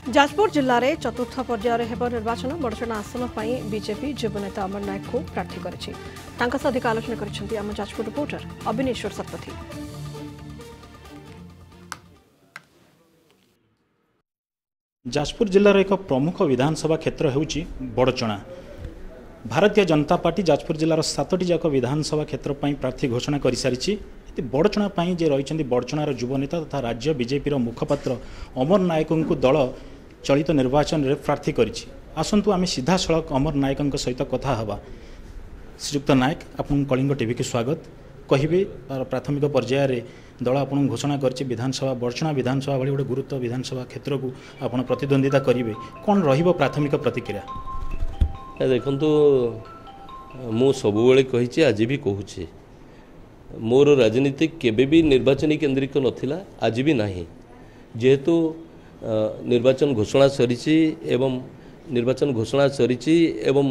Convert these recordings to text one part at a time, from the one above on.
जाजपुर जिले में चतुर्थ पर्यायर हेब निर्वाचन बड़चना आसन पर बीजेपी युवनेता अमर नायक को प्रार्थी कर अधिक आलोचना कर जाजपुर रिपोर्टर अविनेश्वर शतपथी। जाजपुर जिलार एक प्रमुख विधानसभा क्षेत्र होउची बड़चना। भारतीय जनता पार्टी जाजपुर जिलार 7टी जाक विधानसभा क्षेत्र पर प्रार्थी घोषणा कर सारी। बड़चना जे रही बड़चनार युवनेता तथा राज्य बीजेपी मुखपात्र अमर नायक को दल चलित निर्वाचन में प्रार्थी करसतु आम सीधा सड़क अमर नायक सहित कथा हवा। श्रीयुक्त नायक आपन कलिंग टीवी के स्वागत। कहे प्राथमिक पर्यायर दल आपन घोषणा कर विधानसभा बड़चना विधानसभा भाई गोटे गुरुत्व विधानसभा क्षेत्र को आपन प्रतिद्वंदिता करेंगे, कौन रहिबो प्राथमिक प्रतिक्रिया? देखु मु सब कही आज भी कहूँ मोर राजनीतिक केबे भी निर्वाचन केन्द्रिक नथिला, आज भी नहीं। जेहेतु निर्वाचन घोषणा सरी एवं निर्वाचन घोषणा सरी एवं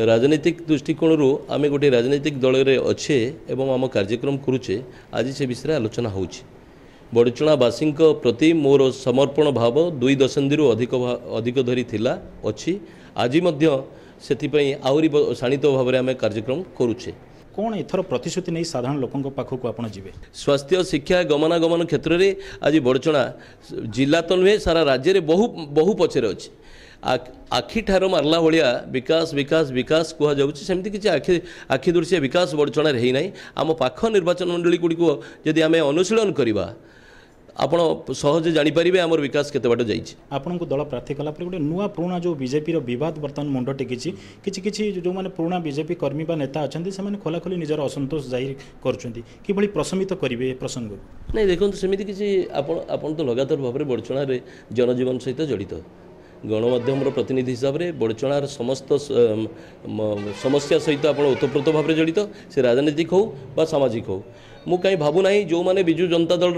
राजनीतिक दृष्टिकोण आम गोटे राजनीतिक दल रे अच्छे एवं आम कार्यक्रम करुचे, आज से विषय आलोचना होउछि। बड़चनावासी प्रति मोर समर्पण भाव 2 दशंधि अधिक धरी थिला अच्छी। आज से आहरी शाणित भाव में आम कार्यक्रम करुचे। कौन एथर प्रतिश्रुति नहीं साधारण लोकों पाखक आपड़ जी? स्वास्थ्य शिक्षा गमनागमन क्षेत्र में आज बड़चना जिला तो नुहे सारा राज्य में बहु पचर अच्छे। आखि ठार मारला भाया विकास विकास विकास कहमती किसी आखि दृश्य विकास बड़चणार होना। आम पाख निर्वाचन मंडली गुड़ी को जदि आम अनुशीलन करवा आपण सहज जानीपारे आमर विकास केते बाट जाइए। आपन को दल प्रार्थी कला गोटे नुआ पुराणा जो बीजेपी विवाद बर्तमान मुंड टेकी किसी जो मैंने पुराणा बीजेपी कर्मी बा नेता अच्छा से खोलाखोली निजर असंतोष जाहिर कर प्रशमित करेंगे प्रसंग नहीं। देखो सेमती किसी आपन तो लगातार भाव में बड़चणार जनजीवन सहित जड़ित गणमाध्यम प्रतिनिधि हिसाब से बड़चणार समस्त समस्या सहित आप ओतप्रोत भाव में जड़ित, से राजनीतिक हो बा सामाजिक हो। मु कहीं भावुना जो मैंने विजु जनता दल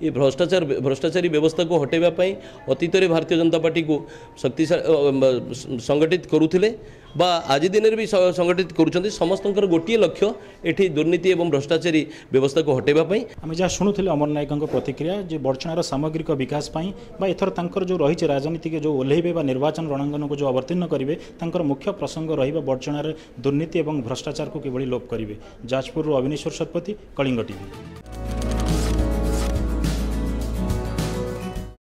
ये भ्रष्टाचारी व्यवस्था को हटेवाई अतीत में भारतीय जनता पार्टी को शक्तिशाली संगठित करुले बा आज दिन भी संगठित करुँच। समस्त गोटे लक्ष्य ये दुर्नीति एवं भ्रष्टाचारी व्यवस्था को हटेवाई। आम जहाँ शुणुले अमर नायक प्रतिक्रिया जो बड़चनार सामग्रिक विकास बा एथर तांकर जो रही राजनीति जो ओह्लैबे बा निर्वाचन रणांगन को जो अवतीर्ण करेंगे तांकर मुख्य प्रसंग रही बड़चनार दुर्नीति एवं भ्रष्टाचार को किभली लोप करेंगे। जाजपुर अविनेश्वर शतपथी, कलिंग टीवी।